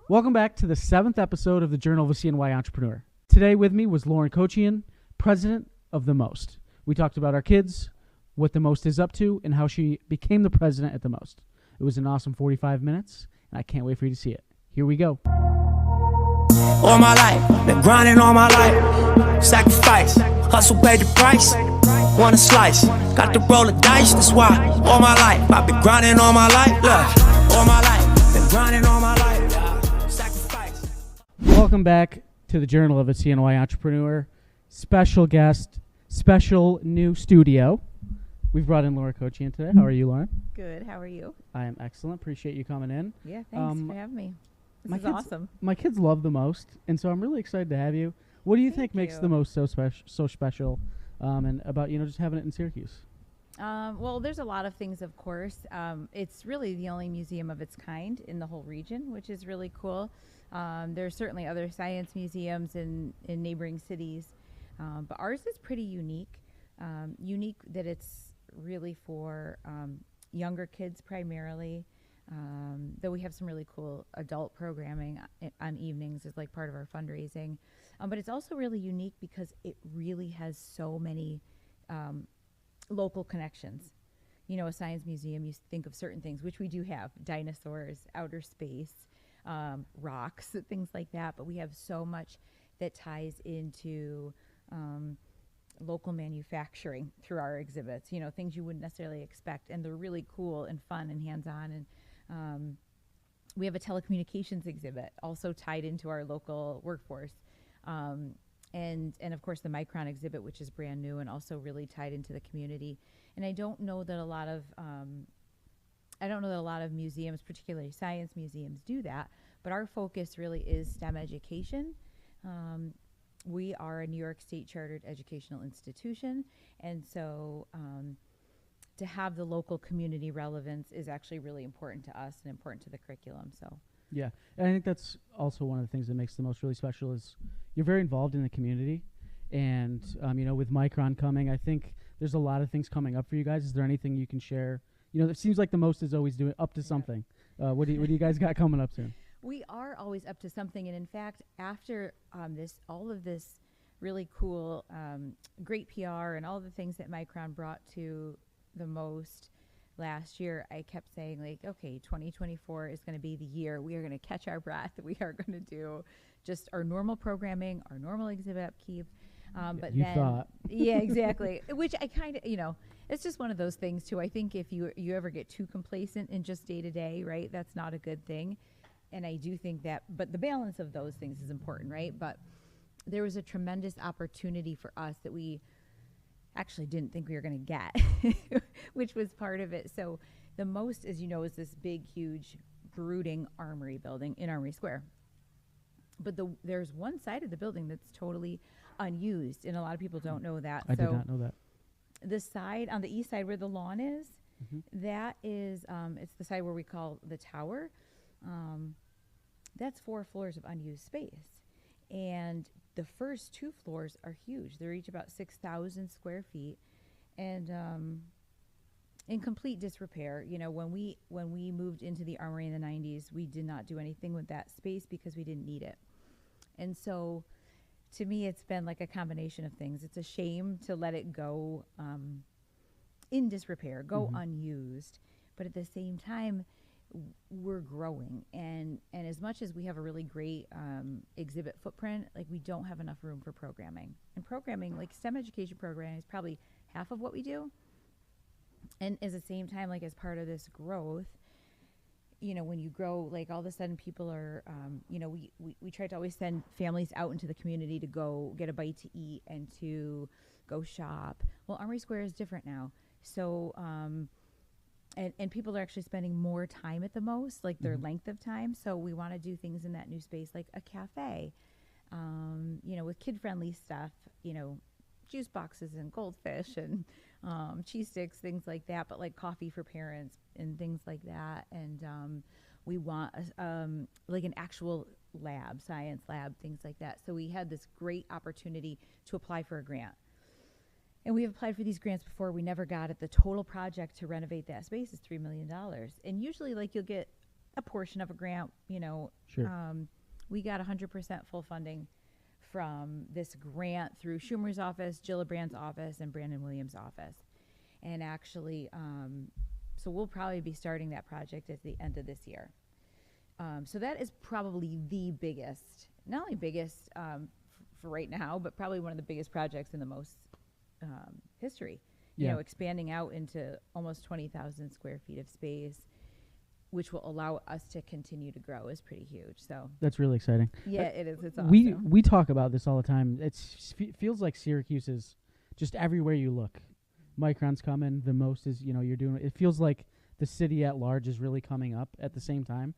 Welcome back to the 7th episode of the Journal of a CNY Entrepreneur. Today with me was Lauren Kochian, president of The Most. We talked about our kids, what The Most is up to, and how she became the president at The Most. It was an awesome 45 minutes, and I can't wait for you to see it. Here we go. All my life, been grinding all my life. Sacrifice, hustle paid the price. Want a slice, got to roll the dice. That's why all my life, I've been grinding all my life. Look, all my life, been grinding all my life. Sacrifice. Welcome back to the Journal of a CNY Entrepreneur. Special guest, special new studio. We've brought in Lauren Kochian today. How are you, Lauren? Good. How are you? I am excellent. Appreciate you coming in. Yeah, thanks for having me. This is awesome. My kids love The Most, and so I'm really excited to have you. What do you think makes The Most so special, and about just having it in Syracuse? Well, there's a lot of things, of course. It's really the only museum of its kind in the whole region, which is really cool. There's certainly other science museums in neighboring cities, but ours is pretty unique. Unique that it's really for younger kids primarily. Though we have some really cool adult programming on evenings as like part of our fundraising. But it's also really unique because it really has so many local connections. You know, a science museum, you think of certain things, which we do have, dinosaurs, outer space, rocks, things like that. But we have so much that ties into local manufacturing through our exhibits, things you wouldn't necessarily expect. And they're really cool and fun and hands-on. And we have a telecommunications exhibit also tied into our local workforce. And of course the Micron exhibit, which is brand new and also really tied into the community. And I don't know that a lot of museums, particularly science museums, do that, but our focus really is STEM education. We are a New York State chartered educational institution, and so to have the local community relevance is actually really important to us and important to the curriculum. So yeah, and I think that's also one of the things that makes The Most really special is you're very involved in the community, and with Micron coming, I think there's a lot of things coming up for you guys. Is there anything you can share? It seems like The Most is always doing up to something. What do you guys got coming up soon? We are always up to something, and in fact, after all of this really cool, great PR and all the things that Micron brought to The Most last year, I kept saying, like, okay, 2024 is going to be the year. We are going to catch our breath. We are going to do just our normal programming, our normal exhibit upkeep. But you then, thought. Yeah, exactly. Which I kind of, it's just one of those things too. I think if you ever get too complacent in just day to day, right, that's not a good thing. And I do think that, but the balance of those things is important, right? But there was a tremendous opportunity for us that we actually didn't think we were going to get, which was part of it. So The Most, as you know, is this big, huge, brooding armory building in Armory Square. But there's one side of the building that's totally unused, and a lot of people don't know that. I did not know that. The side, on the east side where the lawn is, that is, it's the side where we call the tower. That's 4 floors of unused space. And the first 2 floors are huge. They're each about 6,000 square feet, and in complete disrepair. When we moved into the armory in the 90s, we did not do anything with that space because we didn't need it. And so, to me, it's been like a combination of things. It's a shame to let it go in disrepair, go unused, but at the same time, we're growing, and as much as we have a really great exhibit footprint, like, we don't have enough room for programming. And programming, like STEM education programming, is probably half of what we do. And at the same time, like, as part of this growth, when you grow, like, all of a sudden people are, we try to always send families out into the community to go get a bite to eat and to go shop. Well, Armory Square is different now. So, and people are actually spending more time at The Most, like their length of time. So we want to do things in that new space, like a cafe, with kid-friendly stuff, juice boxes and goldfish and cheese sticks, things like that, but like coffee for parents and things like that. And we want like an actual lab, science lab, things like that. So we had this great opportunity to apply for a grant. And we have applied for these grants before. We never got it. The total project to renovate that space is $3 million. And usually, like, you'll get a portion of a grant, Sure. we got 100% full funding from this grant through Schumer's office, Gillibrand's office, and Brandon Williams' office. And actually, so we'll probably be starting that project at the end of this year. So that is probably the biggest, not only biggest for right now, but probably one of the biggest projects in the most history. Yeah. Expanding out into almost 20,000 square feet of space, which will allow us to continue to grow, is pretty huge. So That's really exciting. yeah, it is. It's awesome. We talk about this all the time. Feels like Syracuse is just everywhere you look. Micron's coming. The most is you're doing. It feels like the city at large is really coming up at the same time.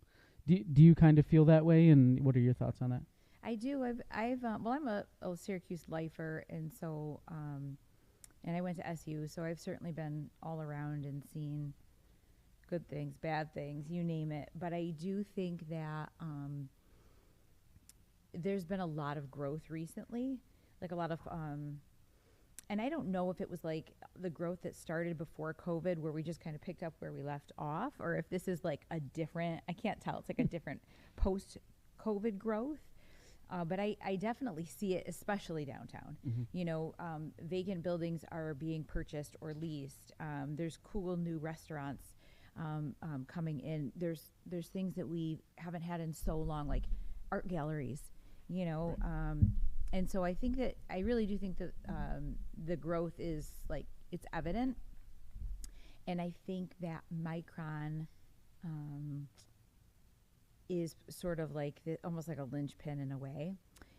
Do you kind of feel that way? And what are your thoughts on that? I do. I'm a Syracuse lifer, and so and I went to SU, so I've certainly been all around and seen good things, bad things, you name it. But I do think that there's been a lot of growth recently, like a lot of, and I don't know if it was like the growth that started before COVID where we just kind of picked up where we left off, or if this is like a different, I can't tell, it's like a different post-COVID growth. But I definitely see it, especially downtown. Vacant buildings are being purchased or leased. There's cool new restaurants coming in. There's things that we haven't had in so long, like art galleries, Right. And so I think that I really do think that the growth is like it's evident, and I think that Micron is sort of like almost like a linchpin in a way,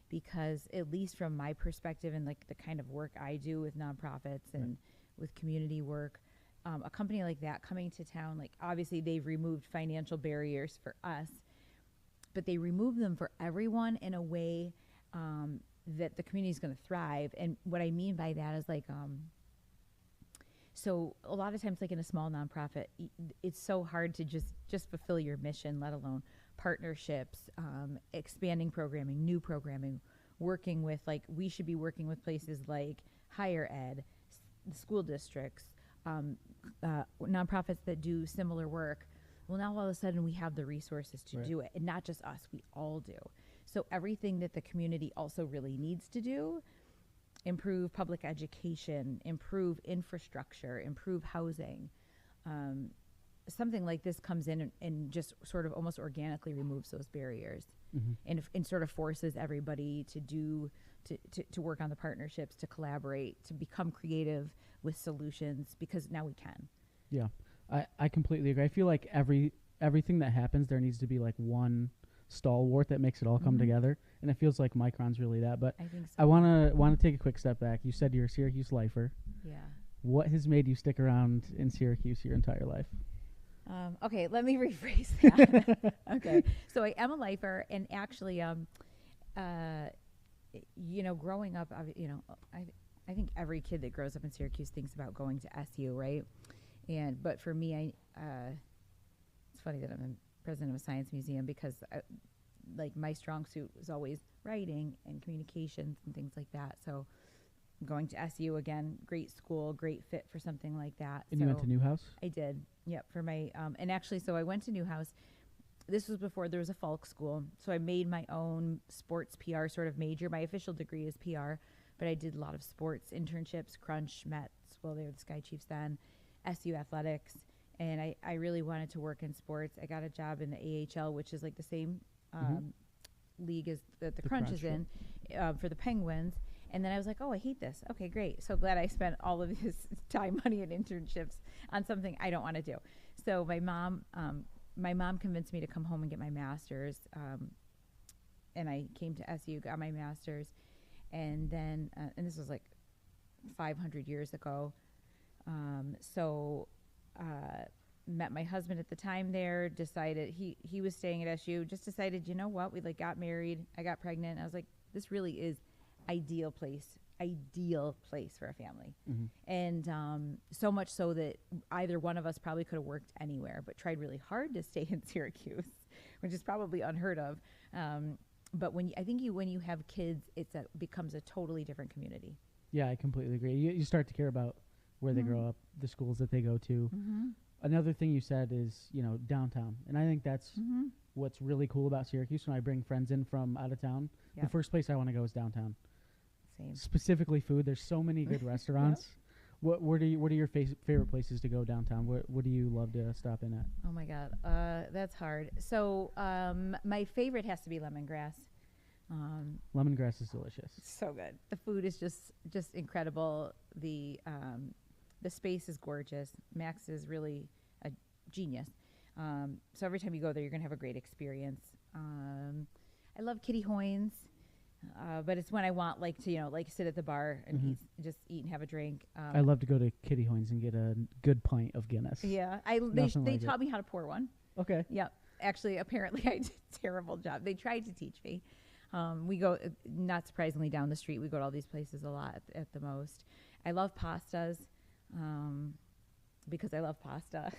because at least from my perspective and like the kind of work I do with nonprofits and with community work, a company like that coming to town, like obviously they've removed financial barriers for us, but they remove them for everyone in a way that the community is going to thrive. And what I mean by that is like, so a lot of times, like in a small nonprofit, it's so hard to just fulfill your mission, let alone partnerships, expanding programming, new programming, working with, like, we should be working with places like higher ed, school districts, nonprofits that do similar work. Well, now all of a sudden we have the resources to do it, and not just us, we all do. So everything that the community also really needs to do, improve public education, improve infrastructure, improve housing, something like this comes in and just sort of almost organically removes those barriers, and sort of forces everybody to work on the partnerships, to collaborate, to become creative with solutions, because now we can. Yeah, I completely agree. I feel like everything that happens, there needs to be like one stalwart that makes it all come together, and it feels like Micron's really that. But I think so. I want to take a quick step back. You said you're a Syracuse lifer. Yeah. What has made you stick around in Syracuse your entire life? Okay, let me rephrase that. Okay, so I am a lifer, and actually, growing up, I think every kid that grows up in Syracuse thinks about going to SU, right? But for me, it's funny that I'm president of a science museum, because my strong suit was always writing and communications and things like that. So going to SU again, great school, great fit for something like that. And you went to Newhouse? I did. Yep. For my and actually, so I went to Newhouse. This was before there was a folk school, so I made my own sports PR sort of major. My official degree is PR, but I did a lot of sports internships, Crunch, Mets, well, they were the Sky Chiefs then, SU Athletics, and I really wanted to work in sports. I got a job in the AHL, which is like the same league as the Crunch is in, for the Penguins. And then I was like, oh, I hate this. Okay, great. So glad I spent all of this time, money, and internships on something I don't want to do. So my mom convinced me to come home and get my master's. And I came to SU, got my master's. And then, and this was like 500 years ago. Met my husband at the time there, decided he was staying at SU, just decided, you know what, we got married, I got pregnant. I was like, this really is ideal place for a family. And so much so that either one of us probably could have worked anywhere, but tried really hard to stay in Syracuse, which is probably unheard of. But when you have kids, becomes a totally different community. Yeah, I completely agree. You start to care about where they grow up, the schools that they go to. another thing you said is, downtown. And I think that's Mm-hmm. what's really cool about Syracuse. When I bring friends in from out of town, the Yep. first place I want to go is downtown. Same. Specifically food. There's so many good restaurants. What are your favorite places to go downtown? What do you love to stop in at? Oh my God, that's hard. So my favorite has to be lemongrass. Lemongrass is delicious. So good. The food is just incredible. The space is gorgeous. Max is really a genius. So every time you go there, you're gonna have a great experience. I love Kitty Hoynes, but it's when I want to sit at the bar and eat and have a drink. I love to go to Kitty Hoynes and get a good pint of Guinness. Yeah, Nothing they like taught me how to pour one. Okay. Yep. Actually, apparently I did a terrible job. They tried to teach me. We go, not surprisingly, down the street. We go to all these places a lot at the most. I love pastas because I love pasta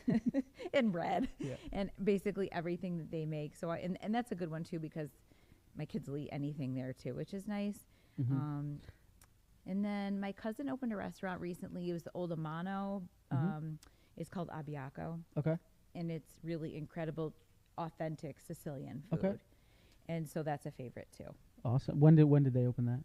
and bread and basically everything that they make. So and that's a good one too because my kids will eat anything there too, which is nice. Mm-hmm. And then my cousin opened a restaurant recently. It was the Old Amano. It's called Abbiaco. Okay. And it's really incredible, authentic Sicilian food. Okay. And so that's a favorite too. Awesome. When did they open that?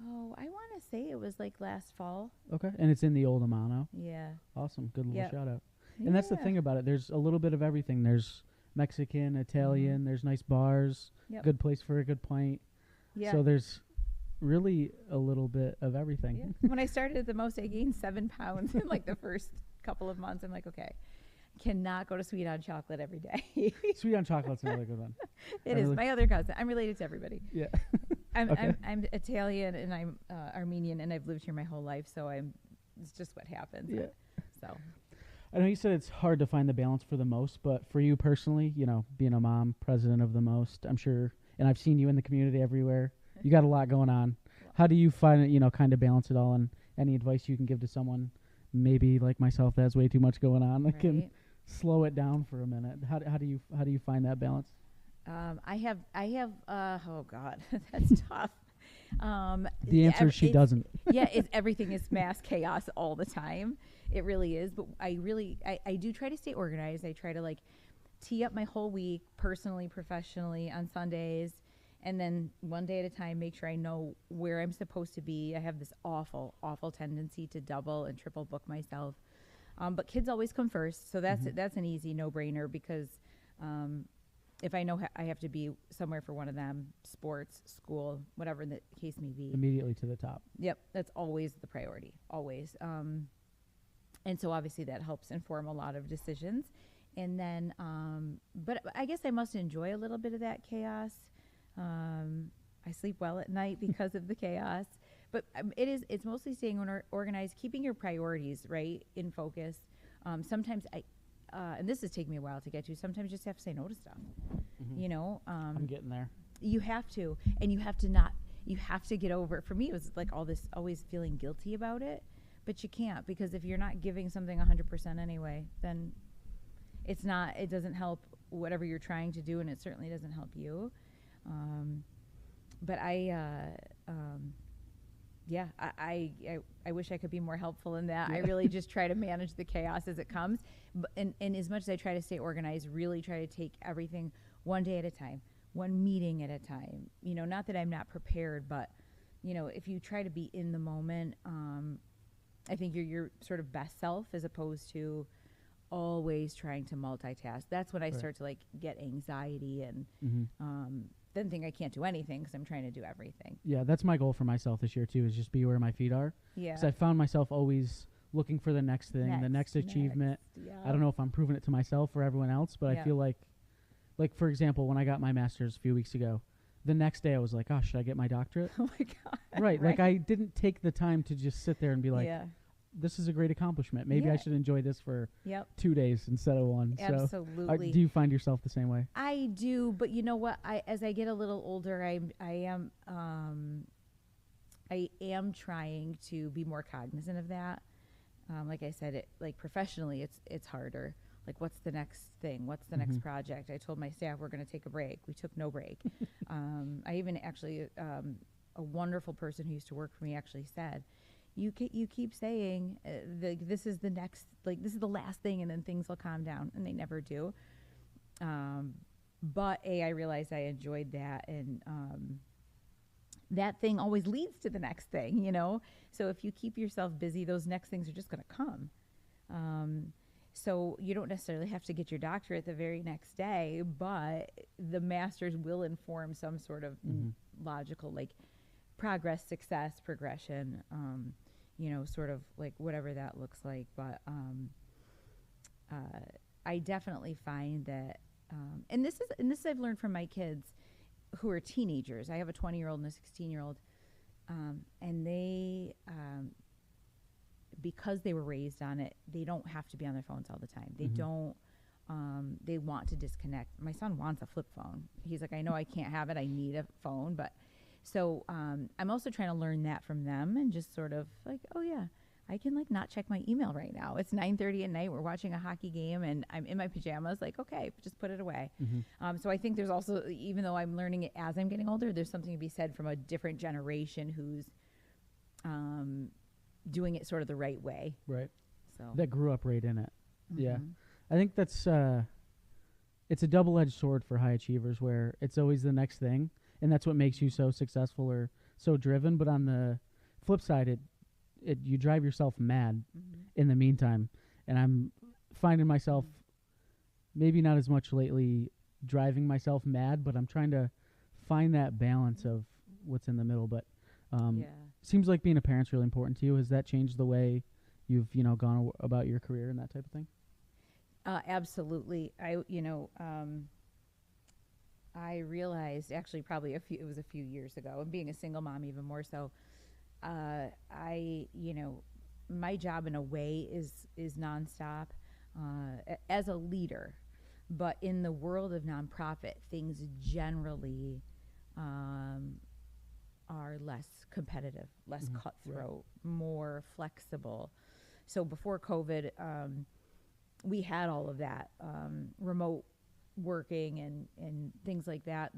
Oh, I want to say it was like last fall. Okay. And it's in the Old Amano. Yeah. Awesome. Good little Yep. shout out. And that's the thing about it. There's a little bit of everything. There's Mexican, Italian, there's nice bars, Yep. good place for a good pint. Yeah. So there's really a little bit of everything. Yeah. When I started at the most, I gained 7 pounds in like the first couple of months. I'm like, okay, cannot go to Sweet on Chocolate every day. Sweet on Chocolate's another good one. It is my other cousin. I'm related to everybody. Yeah. I'm Italian and I'm Armenian and I've lived here my whole life, so it's just what happens. Yeah. So I know you said it's hard to find the balance for the most, but for you personally, being a mom, president of the most, I'm sure, and I've seen you in the community everywhere. You got a lot going on. How do you find it, kind of balance it all? And any advice you can give to someone, maybe like myself, that has way too much going on, that can slow it down for a minute? How do you find that balance? I have oh God, that's tough. The answer is she doesn't. Yeah, everything is mass chaos all the time. It really is. But I do try to stay organized. I try to tee up my whole week personally, professionally on Sundays. And then one day at a time, make sure I know where I'm supposed to be. I have this awful, awful tendency to double and triple book myself. But kids always come first. So that's an easy no-brainer because if I know I have to be somewhere for one of them, sports, school, whatever the case may be. Immediately to the top. Yep, that's always the priority, always. And so obviously that helps inform a lot of decisions. And then, but I guess I must enjoy a little bit of that chaos. I sleep well at night because of the chaos. But it's mostly staying organized, keeping your priorities, right, in focus. Sometimes and this has taken me a while to get to, sometimes you just have to say no to stuff. I'm getting there. You have to, and you have to get over it. For me, it was like always feeling guilty about it, but you can't, because if you're not giving something 100% anyway, then it doesn't help whatever you're trying to do, and it certainly doesn't help you. But I wish I could be more helpful in that. I really just try to manage the chaos as it comes. And as much as I try to stay organized, really try to take everything one day at a time, one meeting at a time. Not that I'm not prepared, but, if you try to be in the moment, I think you're your sort of best self as opposed to always trying to multitask. That's when I start to get anxiety and then think I can't do anything because I'm trying to do everything. Yeah, that's my goal for myself this year too, is just be where my feet are. Yeah. Because I found myself always looking for the next thing, the next achievement. Yeah. I don't know if I'm proving it to myself or everyone else, but I feel like for example, when I got my master's a few weeks ago, the next day I was like, oh, should I get my doctorate? Oh my God. Right. Like I didn't take the time to just sit there and be like, this is a great accomplishment. Maybe I should enjoy this for 2 days instead of one. Absolutely. So, do you find yourself the same way? I do, but you know what? As I get a little older, I am trying to be more cognizant of that. Like I said, professionally, it's harder. Like, what's the next thing? What's the next project? I told my staff we're going to take a break. We took no break. I even actually, a wonderful person who used to work for me actually said, you keep saying this is the next, like this is the last thing, and then things will calm down, and they never do. But I realized I enjoyed that, and that thing always leads to the next thing, you know. So if you keep yourself busy, those next things are just going to come. So you don't necessarily have to get your doctorate the very next day, but the master's will inform some sort of logical, like, progress, success, progression, you know, sort of like whatever that looks like. But I definitely find that, and this I've learned from my kids who are teenagers. I have a 20-year-old and a 16-year-old, and they, because they were raised on it, they don't have to be on their phones all the time. They don't, they want to disconnect. My son wants a flip phone. He's like, I know I can't have it. I need a phone. But so I'm also trying to learn that from them, and just sort of like, oh yeah, I can like not check my email right now. It's 9:30 at night. We're watching a hockey game and I'm in my pajamas. Like, okay, just put it away. So I think there's also, even though I'm learning it as I'm getting older, there's something to be said from a different generation who's doing it sort of the right way. Right. So That grew up right in it. Yeah. I think that's, it's a double-edged sword for high achievers, where it's always the next thing. And that's what makes you so successful or so driven. But on the flip side, you drive yourself mad in the meantime. And I'm finding myself, maybe not as much lately, driving myself mad, but I'm trying to find that balance of what's in the middle. But seems like being a parent's really important to you. Has that changed the way you've, gone about your career and that type of thing? Absolutely. I realized, actually probably it was a few years ago, and being a single mom even more so, my job in a way is nonstop as a leader, but in the world of nonprofit, things generally are less competitive, less cutthroat, more flexible. So before COVID, we had all of that remote working and things like that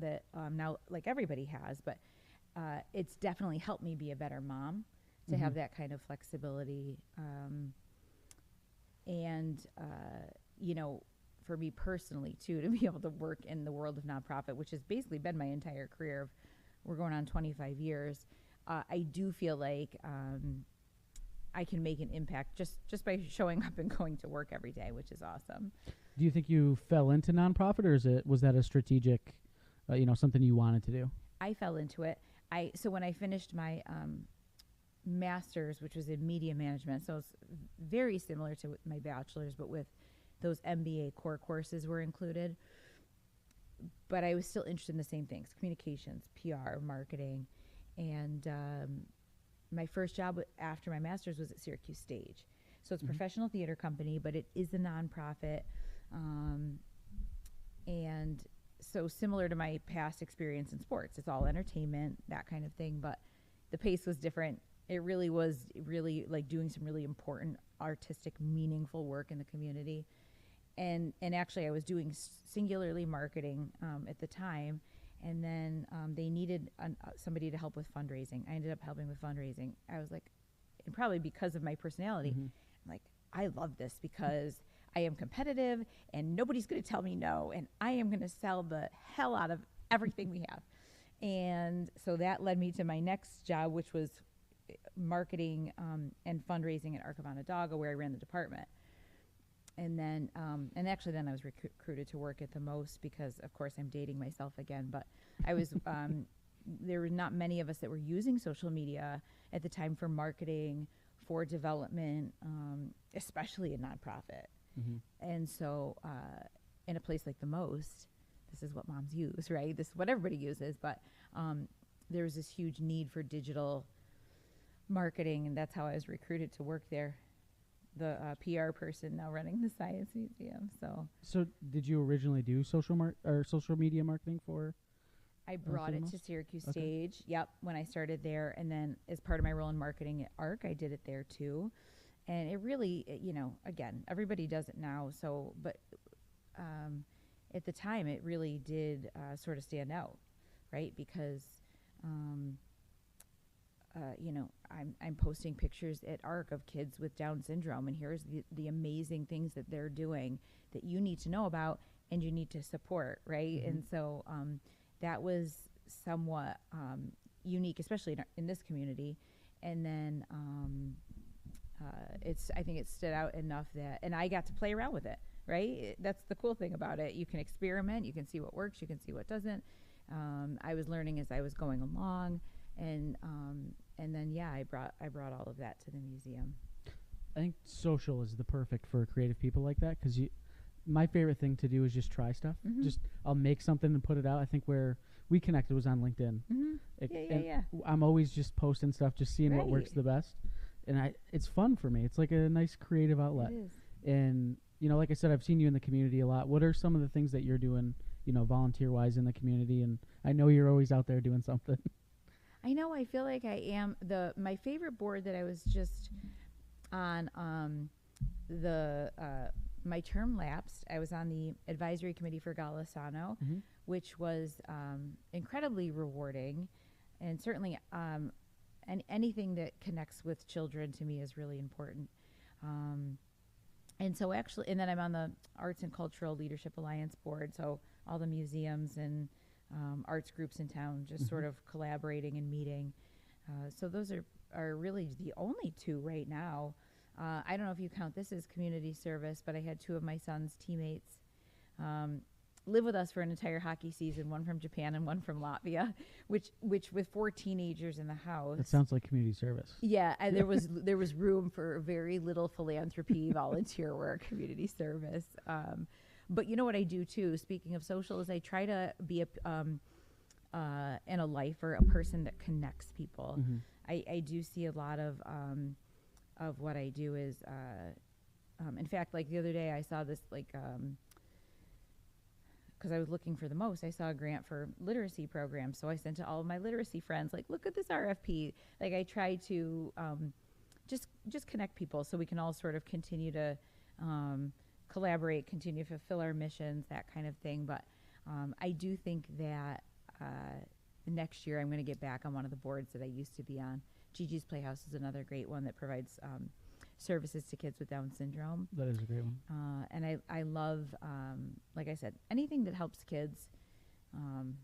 now like everybody has, but it's definitely helped me be a better mom to have that kind of flexibility. For me personally too, to be able to work in the world of nonprofit, which has basically been my entire career, we're going on 25 years. I do feel like I can make an impact just by showing up and going to work every day, which is awesome. Do you think you fell into nonprofit, or was that a strategic, something you wanted to do? I fell into it. So when I finished my master's, which was in media management, so it's very similar to my bachelor's, but with those MBA core courses were included. But I was still interested in the same things: communications, PR, marketing, and my first job after my master's was at Syracuse Stage. So it's a professional theater company, but it is a nonprofit. And so similar to my past experience in sports, it's all entertainment, that kind of thing, but the pace was different. It really was like doing some really important, artistic, meaningful work in the community. And actually I was doing singularly marketing at the time. And then they needed somebody to help with fundraising. I ended up helping with fundraising. I was like, and probably because of my personality, I'm like, I love this because I am competitive and nobody's going to tell me no. And I am going to sell the hell out of everything we have. And so that led me to my next job, which was marketing and fundraising at Arc of Onondaga, where I ran the department. And then, and actually then I was recruited to work at the Most because, of course, I'm dating myself again. But I was, there were not many of us that were using social media at the time for marketing, for development, especially in nonprofit. And so in a place like the Most, this is what moms use, right? This is what everybody uses. But there was this huge need for digital marketing, and that's how I was recruited to work there. The PR person now running the Science Museum. So did you originally do social media marketing for? I brought it to Syracuse Stage. Yep, when I started there, and then as part of my role in marketing at ARC, I did it there too. And it really, again, everybody does it now. So, but at the time, it really did sort of stand out, right? Because I'm posting pictures at ARC of kids with Down syndrome, and here's the amazing things that they're doing that you need to know about and you need to support, right? Mm-hmm. And so that was somewhat unique, especially in this community. And then I think it stood out enough that, and I got to play around with it, right? That's the cool thing about it. You can experiment, you can see what works, you can see what doesn't. I was learning as I was going along, and then I brought all of that to the museum. I think social is the perfect for creative people like that, because my favorite thing to do is just try stuff. Mm-hmm. Just I'll make something and put it out. I think where we connected was on LinkedIn. Mm-hmm. Yeah. I'm always just posting stuff, just seeing what works Right. the best, and it's fun for me. It's like a nice creative outlet. It is. And like I said, I've seen you in the community a lot. What are some of the things that you're doing, volunteer wise in the community? And I know you're always out there doing something. I know. I feel like I am. My favorite board that I was just on, my term lapsed. I was on the advisory committee for Golisano, Mm-hmm. which was incredibly rewarding, and certainly anything that connects with children to me is really important. And so actually, and then I'm on the Arts and Cultural Leadership Alliance board, so all the museums and arts groups in town just sort of collaborating and meeting. So those are really the only two right now. I don't know if you count this as community service, but I had two of my son's teammates live with us for an entire hockey season, one from Japan and one from Latvia, which with 4 teenagers in the house. That sounds like community service. Yeah, and there was room for very little philanthropy, volunteer work, community service. But you know what I do too, speaking of social, is I try to be in a lifer, a person that connects people. Mm-hmm. I do see a lot of what I do is, in fact, like the other day I saw this, like, because I was looking for the most, I saw a grant for literacy programs. So I sent to all of my literacy friends, like, look at this RFP. Like, I try to just connect people so we can all sort of continue to collaborate, continue to fulfill our missions, that kind of thing. But I do think that next year I'm going to get back on one of the boards that I used to be on. Gigi's Playhouse is another great one that provides services to kids with Down syndrome. That is a great one. And I love, like I said, anything that helps kids. I'm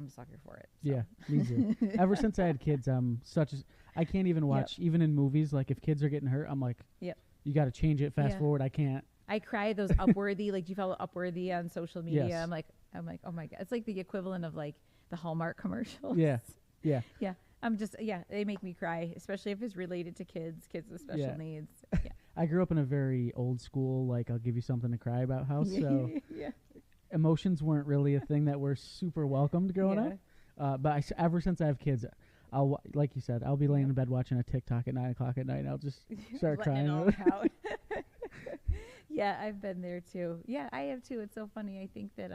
a sucker for it. So. Yeah, me too. Ever since I had kids, I can't even watch, even in movies, like if kids are getting hurt, I'm like, Yep. You got to change it, fast Yeah. forward. I can't. I cry those Upworthy, like, do you follow Upworthy on social media? Yes. I'm like, oh my God. It's like the equivalent of like the Hallmark commercials. Yeah. Yeah. Yeah. They make me cry, especially if it's related to kids with special needs. Yeah. I grew up in a very old school, like, I'll give you something to cry about house. So Yeah. emotions weren't really a thing that were super welcomed growing up. But ever since I have kids, like you said, I'll be laying in bed watching a TikTok at 9 o'clock at night, and I'll just start Letting crying. it all out. Yeah, I've been there too. Yeah, I have too. It's so funny. I think that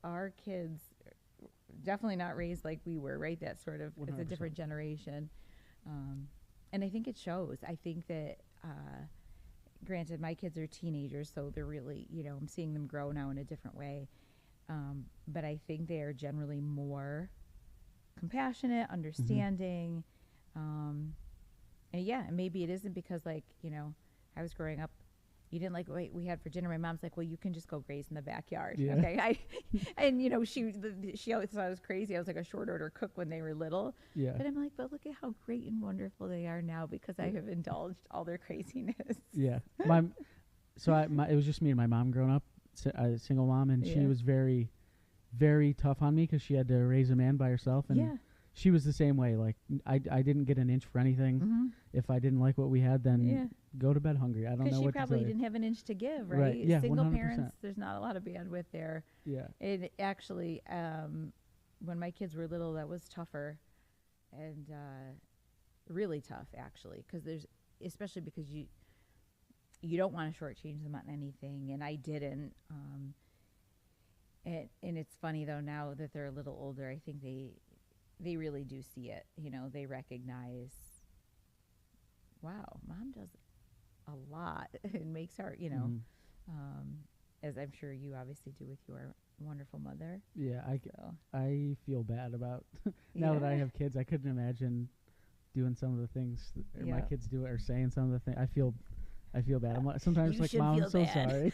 our kids definitely not raised like we were, right? That sort of, it's a 100%. different generation. And I think it shows. I think that, granted, my kids are teenagers, so they're really, I'm seeing them grow now in a different way. But I think they are generally more compassionate, understanding. And maybe it isn't because, like, I was growing up, you didn't like what we had for dinner. My mom's like, well, you can just go graze in the backyard. Yeah. Okay. She always thought I was crazy. I was like a short order cook when they were little. Yeah. But I'm like, but look at how great and wonderful they are now because I have indulged all their craziness. Yeah. It was just me and my mom growing up, a single mom, and she was very, very tough on me because she had to raise a man by herself. And she was the same way. Like, I didn't get an inch for anything. Mm-hmm. If I didn't like what we had, then go to when hungry. I don't know Because she what to probably tell you. didn't have an inch to give, right? Right. Yeah, Single 100%. parents, there's not a lot of bandwidth there. Yeah. It actually, when my kids were little, that was tougher and really tough, actually, especially because you don't want to shortchange them on anything, and I didn't. And it's funny, though, now that they're a little older, I think they really do see it. They recognize, wow, mom does a lot and makes our, as I'm sure you obviously do with your wonderful mother. Yeah, So I feel bad about now that I Yeah. have kids. I couldn't imagine doing some of the things that my Yeah. kids do or saying some of the things. I feel bad. I'm sometimes You like, should Mom, feel I'm so bad." sorry.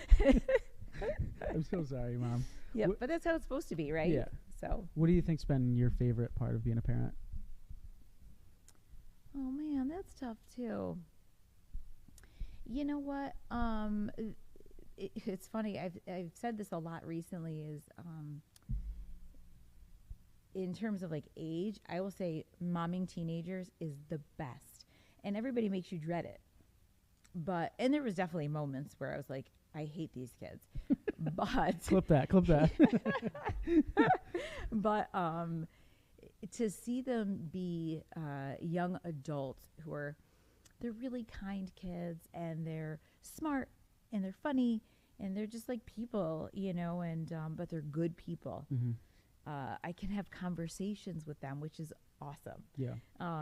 I'm so sorry, Mom. Yeah, Wh- but that's how it's supposed to be, right? Yeah. So, What do you think's been your favorite part of being a parent? oh man, that's tough too. You know what? It's funny. I've said this a lot recently. Is in terms of like age, I will say momming teenagers is the best, and everybody makes you dread it. And there was definitely moments where I was like, I hate these kids, but Clip that. Clip that. but to see them be young adults they're really kind kids, and they're smart, and they're funny, and they're just like people, and but they're good people. Mm-hmm. I can have conversations with them, which is awesome. Yeah.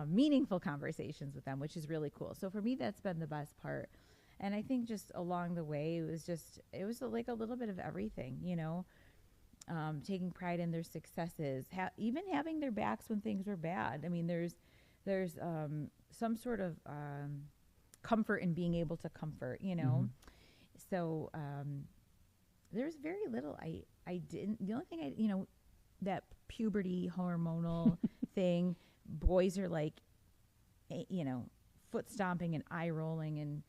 Meaningful conversations with them, which is really cool. So for me, that's been the best part. And I think just along the way, it was like a little bit of everything, taking pride in their successes, even having their backs when things were bad. I mean, there's some sort of comfort in being able to comfort, Mm-hmm. So there's very little I didn't. The only thing that puberty hormonal thing, boys are like, foot stomping and eye rolling, and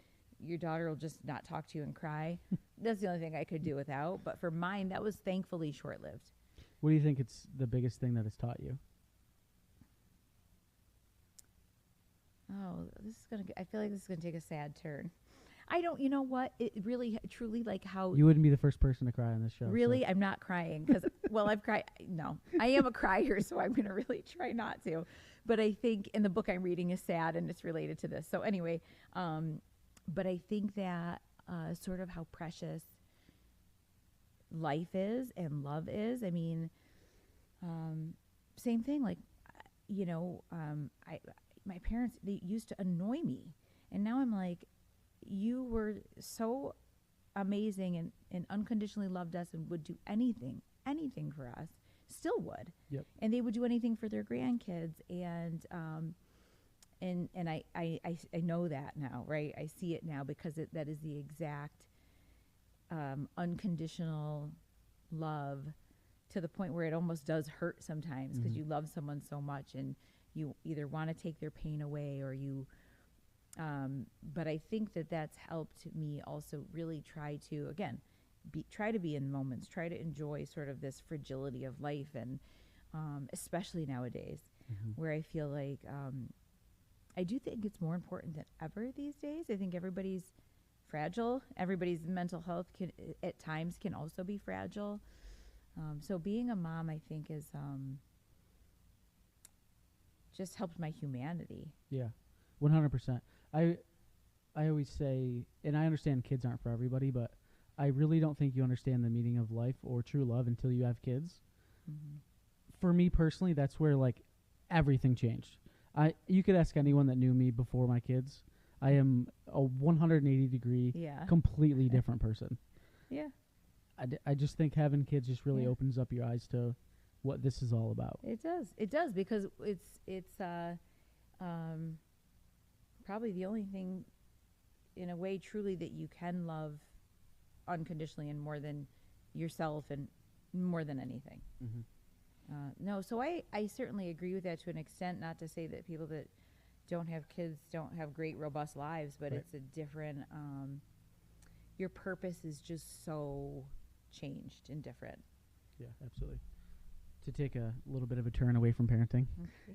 your daughter will just not talk to you and cry. That's the only thing I could do without. But for mine, that was thankfully short-lived. What do you think it's the biggest thing that it's taught you? Oh, I feel like this is gonna take a sad turn. I don't, you know what? It really, truly, like how. You wouldn't be the first person to cry on this show. so- Really, I'm not crying because, well, I've cried. No, I am a crier, so I'm going to really try not to. But I think in the book I'm reading is sad, and it's related to this. So anyway, but I think that sort of how precious life is and love is. I mean, same thing. Like, my parents, they used to annoy me, and now I'm like, you were so amazing and unconditionally loved us and would do anything for us, still would. Yep. And they would do anything for their grandkids. And I know that now, right? I see it now because that is the exact unconditional love, to the point where it almost does hurt sometimes, because you love someone so much and you either want to take their pain away or you but I think that's helped me also really try to, again, try to be in moments, try to enjoy sort of this fragility of life, and especially nowadays, where I feel like I do think it's more important than ever these days. I think everybody's fragile. Everybody's mental health at times can also be fragile. So being a mom, I think, is just helped my humanity. Yeah, 100%. I always say, and I understand kids aren't for everybody, but I really don't think you understand the meaning of life or true love until you have kids. Mm-hmm. For me personally, that's where like everything changed. You could ask anyone that knew me before my kids. I am a 180-degree, Yeah. completely different person. Yeah. I just think having kids just really Yeah. opens up your eyes to what this is all about. It does. It does, because it's probably the only thing, in a way, truly, that you can love unconditionally and more than yourself and more than anything. Mm-hmm. No, so I certainly agree with that to an extent. Not to say that people that don't have kids don't have great, robust lives, but Right. it's a different. Your purpose is just so changed and different. Yeah, absolutely. To take a little bit of a turn away from parenting,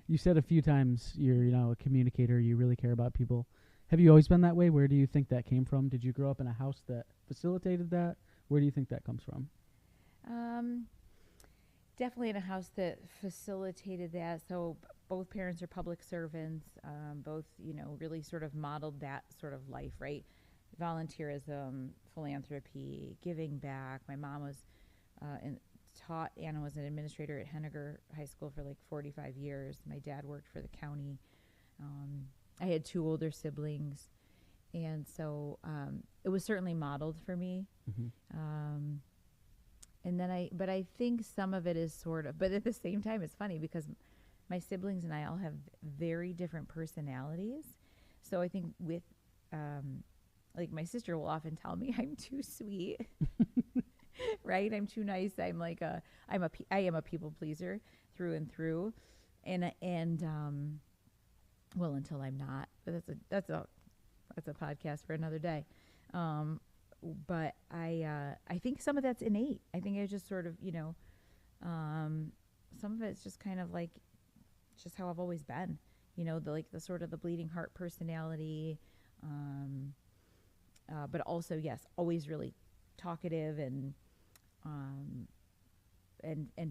you said a few times you're a communicator. You really care about people. Have you always been that way? Where do you think that came from? Did you grow up in a house that facilitated that? Where do you think that comes from? Definitely in a house that facilitated that. So both parents are public servants. Both, really sort of modeled that sort of life, right? Volunteerism, philanthropy, giving back. My mom was taught. Anna was an administrator at Henniger High School for like 45 years. My dad worked for the county. I had 2 older siblings, and so it was certainly modeled for me. Mm-hmm. And then but I think some of it is sort of, but at the same time, it's funny because my siblings and I all have very different personalities. So I think with, like my sister will often tell me I'm too sweet, right? I'm too nice. I am a people pleaser through and through. Well, until I'm not, but that's a podcast for another day. But I think some of that's innate. I think I just sort of, some of it's just kind of like, just how I've always been, the sort of the bleeding heart personality. But also, yes, always really talkative and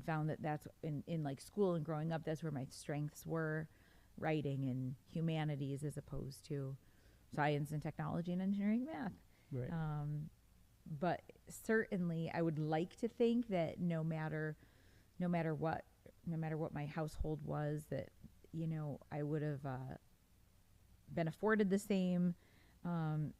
found that that's in like school and growing up, that's where my strengths were, writing and humanities as opposed to science and technology and engineering, math. Right. But certainly I would like to think that no matter what my household was, that, I would have been afforded the same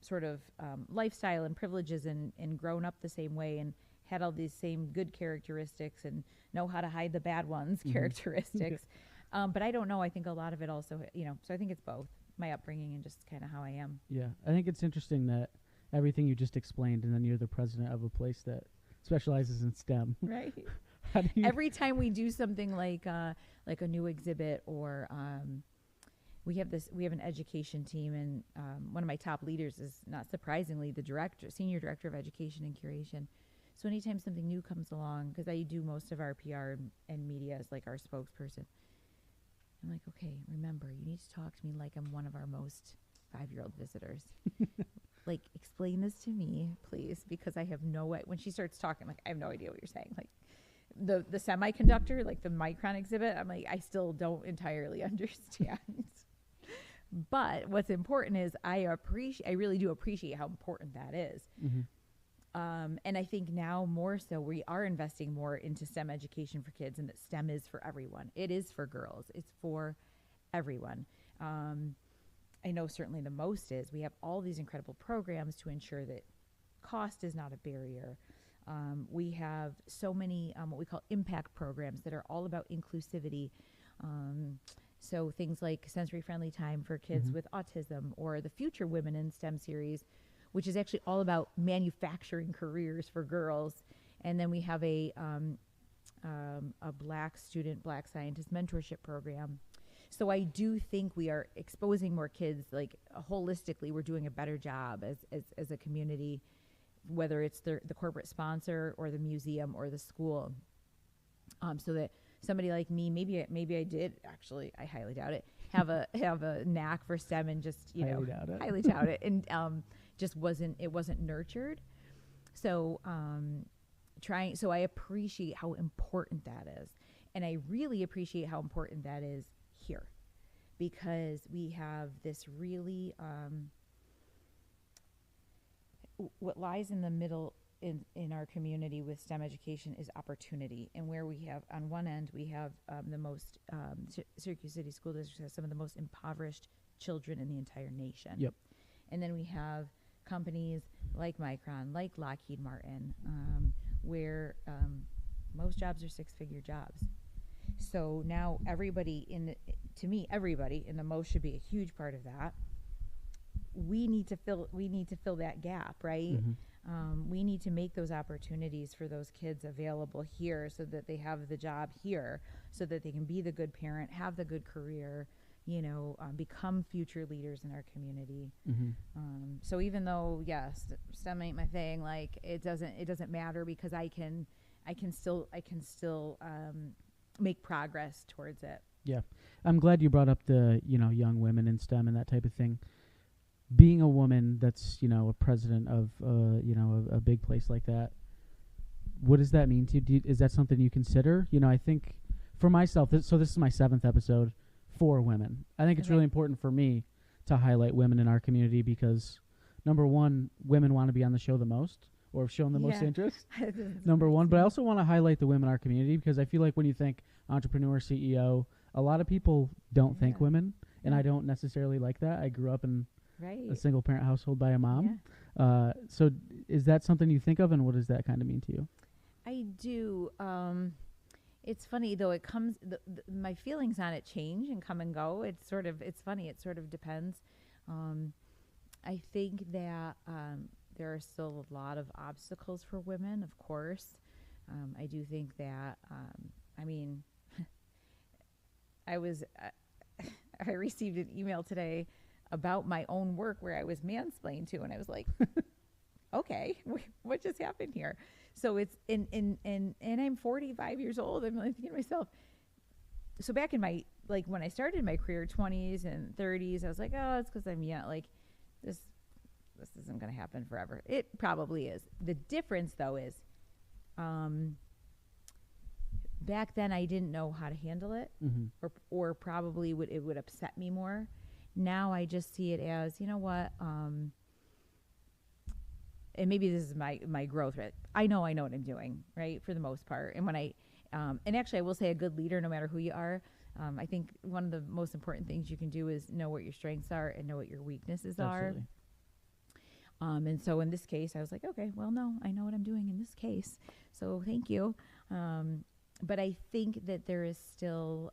sort of lifestyle and privileges and grown up the same way and had all these same good characteristics and know how to hide the bad ones characteristics. But I don't know. I think a lot of it also, so I think it's both my upbringing and just kind of how I am. Yeah. I think it's interesting that everything you just explained, and then you're the president of a place that specializes in STEM. Right. Every time we do something like a new exhibit or we have an education team, and one of my top leaders is, not surprisingly, the senior director of education and curation. So anytime something new comes along, because I do most of our PR and media as like our spokesperson, I'm like, okay, remember, you need to talk to me like I'm one of our most 5-year-old visitors. Like, explain this to me, please, because I have no way. When she starts talking, like, I have no idea what you're saying. Like, the semiconductor, like the Micron exhibit, I'm like, I still don't entirely understand. But what's important is I really do appreciate how important that is. Mm-hmm. And I think now more so we are investing more into STEM education for kids, and that STEM is for everyone. It is for girls. It's for everyone. I know certainly the most is we have all these incredible programs to ensure that cost is not a barrier. We have so many what we call impact programs that are all about inclusivity. So things like sensory friendly time for kids with autism, or the Future Women in STEM series, which is actually all about manufacturing careers for girls. And then we have a Black scientist mentorship program. So I do think we are exposing more kids, like holistically, we're doing a better job as a community, whether it's the corporate sponsor or the museum or the school. So that somebody like me, maybe I did actually, I highly doubt it, have a knack for STEM and just, highly doubt it. And just wasn't nurtured. So so I appreciate how important that is. And I really appreciate how important that is here, because we have this really, what lies in the middle in our community with STEM education is opportunity. And where we have, on one end, we have the most, Syracuse City School District has some of the most impoverished children in the entire nation. Yep. And then we have companies like Micron, like Lockheed Martin, where most jobs are 6-figure jobs. So now everybody in the most should be a huge part of that. We need to fill that gap, right? Mm-hmm. We need to make those opportunities for those kids available here, so that they have the job here, so that they can be the good parent, have the good career, become future leaders in our community. Mm-hmm. So even though, yes, STEM ain't my thing, like it doesn't matter, because I can still make progress towards it. Yeah. I'm glad you brought up the, young women in STEM and that type of thing. Being a woman that's, a president of, a big place like that, what does that mean to you? Is that something you consider? I think for myself, this is my 7th episode for women. I think it's really important for me to highlight women in our community, because number one, women want to be on the show the most, or have shown the most interest. Number one, but I also want to highlight the women in our community, because I feel like when you think entrepreneur, CEO, a lot of people don't think women, and I don't necessarily like that. I grew up in a single parent household by a mom. So is that something you think of, and what does that kind of mean to you? I do. It's funny though. It comes. My feelings on it change and come and go. It's funny. It sort of depends. I think that there are still a lot of obstacles for women. Of course, I do think that. I mean, I received an email today about my own work where I was mansplained to, and I was like, okay, what just happened here? So it's and I'm 45 years old. I'm like thinking to myself, so back in my, like when I started my career, 20s and 30s, I was like, oh, it's because I'm young. Like this isn't going to happen forever. It probably is. The difference though is, back then I didn't know how to handle it, or probably it would upset me more. Now I just see it as, you know what, and maybe this is my growth rate. I know what I'm doing, right, for the most part. And when and actually I will say a good leader, no matter who you are, I think one of the most important things you can do is know what your strengths are and know what your weaknesses are. And so in this case, I was like, okay, well, no, I know what I'm doing in this case. So thank you. But I think that there's still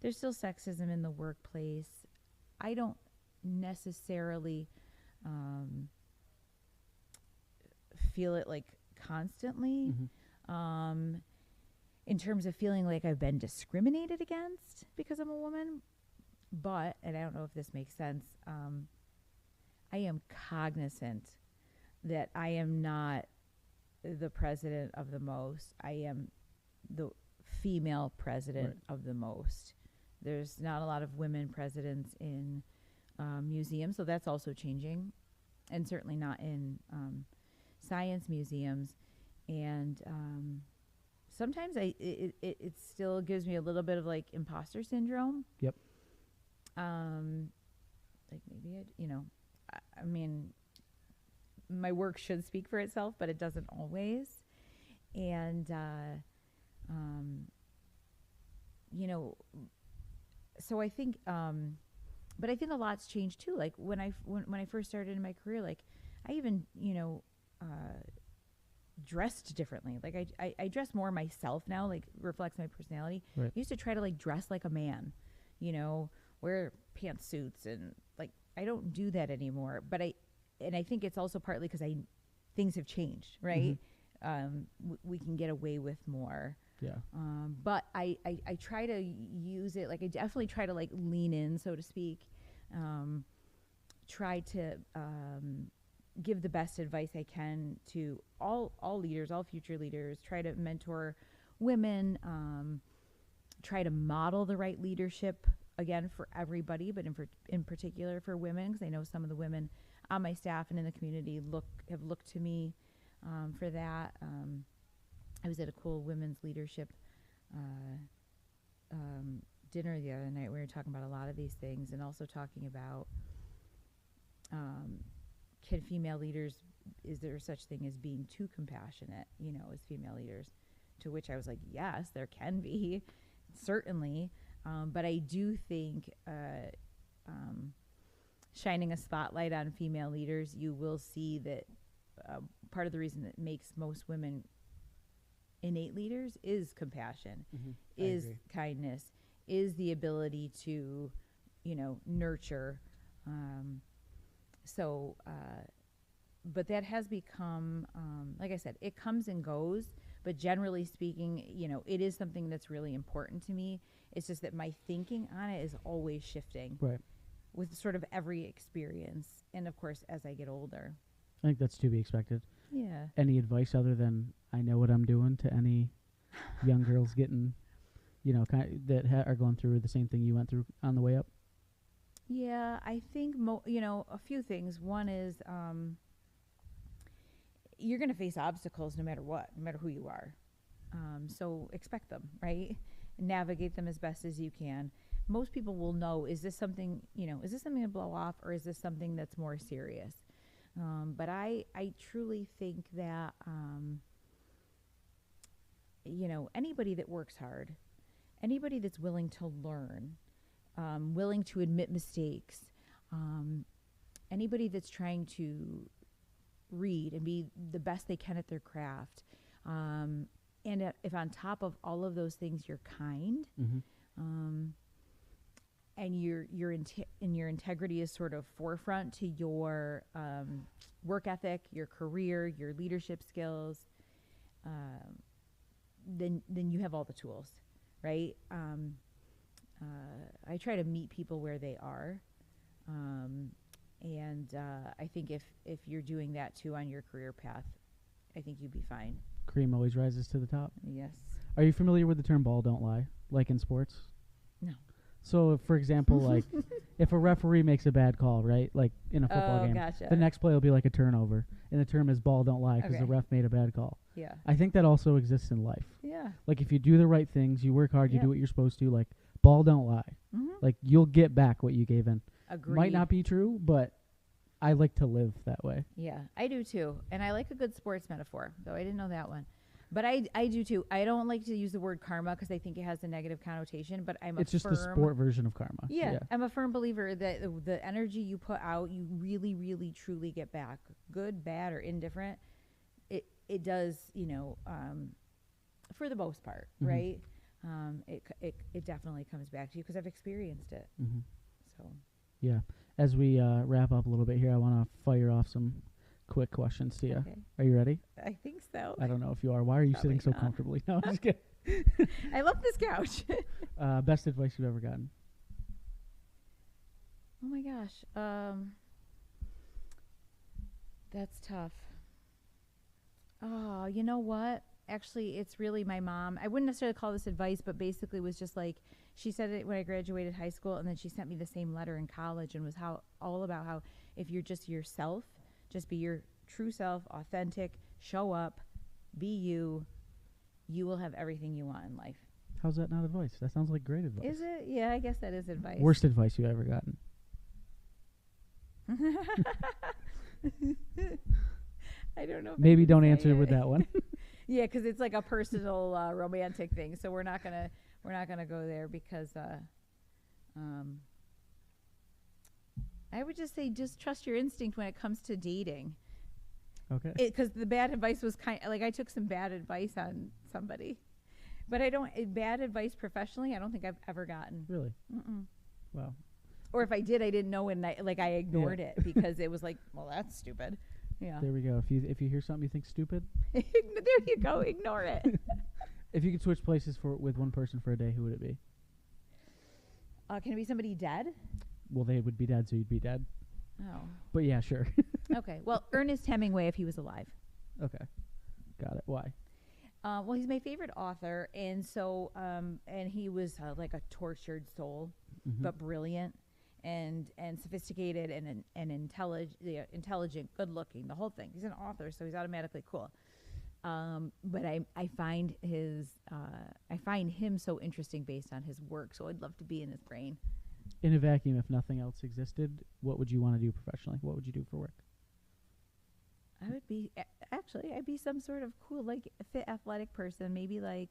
sexism in the workplace. I don't necessarily feel it like constantly, in terms of feeling like I've been discriminated against because I'm a woman. But, and I don't know if this makes sense, I am cognizant that I am not the president of the most. I am the female president of the most. There's not a lot of women presidents in museums, so that's also changing, and certainly not in science museums. And sometimes it still gives me a little bit of like imposter syndrome. Yep. Like maybe I mean, my work should speak for itself, but it doesn't always. And so I think, but I think a lot's changed too. Like when I first started in my career, like I even, dressed differently. Like I dress more myself now, like reflects my personality. Right. I used to try to like dress like a man, wear pantsuits, and like, I don't do that anymore. But I think it's also partly because things have changed, right? We can get away with more. Yeah. But I try to use it, like I definitely try to like lean in, so to speak. Try to give the best advice I can to all leaders, all future leaders. Try to mentor women. Try to model the right leadership, again, for everybody, but in particular for women, because I know some of the women on my staff and in the community have looked to me for that. I was at a cool women's leadership dinner the other night. We were talking about a lot of these things, and also talking about can female leaders, is there such thing as being too compassionate, as female leaders? To which I was like, yes, there can be, certainly. But I do think shining a spotlight on female leaders, you will see that part of the reason that makes most women innate leaders is compassion, is kindness, is the ability to, nurture. But that has become, like I said, it comes and goes. But generally speaking, it is something that's really important to me. It's just that my thinking on it is always shifting, Right. with sort of every experience. And of course, as I get older. I think that's to be expected. Yeah. Any advice other than I know what I'm doing to any young girls getting, that are going through the same thing you went through on the way up? Yeah, I think, a few things. One is you're going to face obstacles no matter what, no matter who you are. So expect them, right? Navigate them as best as you can. Most people will know, is this something to blow off, or is this something that's more serious? But I truly think that, anybody that works hard, anybody that's willing to learn, willing to admit mistakes, anybody that's trying to read and be the best they can at their craft, And if on top of all of those things you're kind, and your integrity is sort of forefront to your work ethic, your career, your leadership skills, then you have all the tools, right? I try to meet people where they are, and I think if you're doing that too on your career path, I think you'd be fine. Cream always rises to the top. Yes. Are you familiar with the term "ball don't lie," like in sports? No. So, for example, like if a referee makes a bad call, right, like in a football game, gotcha. the next play will be like a turnover, and the term is "ball don't lie" because the Okay. ref made a bad call. Yeah. I think that also exists in life. Yeah. Like if you do the right things, you work hard, you Yep. do what you're supposed to. Like ball don't lie. Mm-hmm. Like you'll get back what you gave in. Agreed. Might not be true, but I like to live that way. Yeah, I do too. And I like a good sports metaphor, though I didn't know that one. But I do too. I don't like to use the word karma because I think it has a negative connotation, but It's just the sport version of karma. Yeah, I'm a firm believer that the energy you put out, you really, really, truly get back. Good, bad, or indifferent. It does, for the most part, Mhm. right? It definitely comes back to you because I've experienced it. Mm-hmm. So Yeah. As we wrap up a little bit here, I want to fire off some quick questions to you. okay. Are you ready? I think so. I don't know if you are. Why are you Probably sitting so not. comfortably? No, I'm just kidding. I love this couch. Best advice you've ever gotten? Oh my gosh. That's tough. Oh, you know what? Actually, it's really my mom. I wouldn't necessarily call this advice, but basically was just like, she said it when I graduated high school, and then she sent me the same letter in college and was all about how if you're just yourself, just be your true self, authentic, show up, be you, you will have everything you want in life. How's that not advice? That sounds like great advice. Is it? Yeah, I guess that is advice. Worst advice you've ever gotten? I don't know. Maybe don't answer with that one. Yeah, because it's like a personal romantic thing, so we're not gonna go there because I would just say just trust your instinct when it comes to dating. Okay. Because the bad advice was like I took some bad advice on somebody, but I don't bad advice professionally. I don't think I've ever gotten. Really? Mm-mm. Wow. Or if I did, I didn't know, and I ignored it because it was like, well, that's stupid. Yeah. There we go. If you hear something you think stupid, There you go. Ignore it. if you could switch places with one person for a day, who would it be? Can it be somebody dead? Well, they would be dead, so you'd be dead. Oh. But yeah, sure. Okay. Well, Ernest Hemingway, if he was alive. Okay. Got it. Why? Well, he's my favorite author, and so and he was like a tortured soul, Mhm. but brilliant and sophisticated and intelligent, good looking, the whole thing. He's an author, so he's automatically cool. But I find him so interesting based on his work, so I'd love to be in his brain. In a vacuum, if nothing else existed, what would you want to do professionally? What would you do for work? I would be I'd be some sort of cool, like fit athletic person, maybe like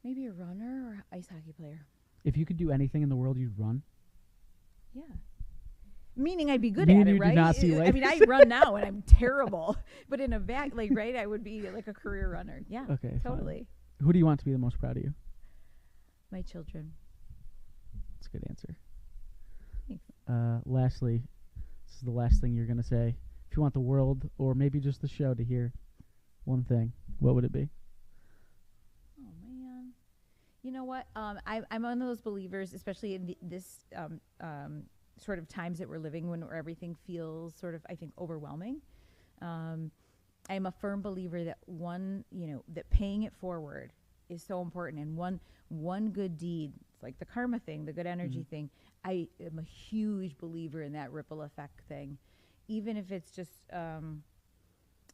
maybe a runner or ice hockey player. If you could do anything in the world, you'd run. Yeah. Meaning I'd be good Me at and it, you do right? not see I life. mean, I run now and I'm terrible, but in a right, I would be like a career runner. Yeah, Okay. totally. Fine. Who do you want to be the most proud of you? My children. That's a good answer. Thanks. Lastly, this is the last thing you're going to say. If you want the world or maybe just the show to hear one thing, what would it be? Oh man, you know what? I'm one of those believers, especially in this sort of times that we're living where everything feels sort of, I think, overwhelming. I'm a firm believer that that paying it forward is so important, and one good deed, it's like the karma thing, the good energy thing. I am a huge believer in that ripple effect thing, even if it's just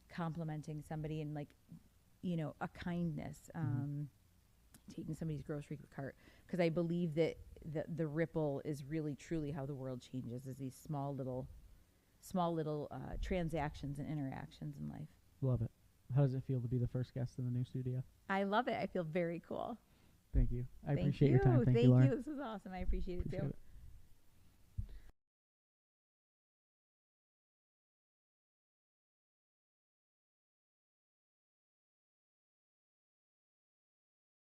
complimenting somebody and a kindness, taking somebody's grocery cart, because I believe that the ripple is really truly how the world changes, is these small little transactions and interactions in life. Love it. How does it feel to be the first guest in the new studio? I love it. I feel very cool. Thank you. I Thank appreciate your time. Thank you, Lauren. This was awesome. I appreciate it Appreciate too. it.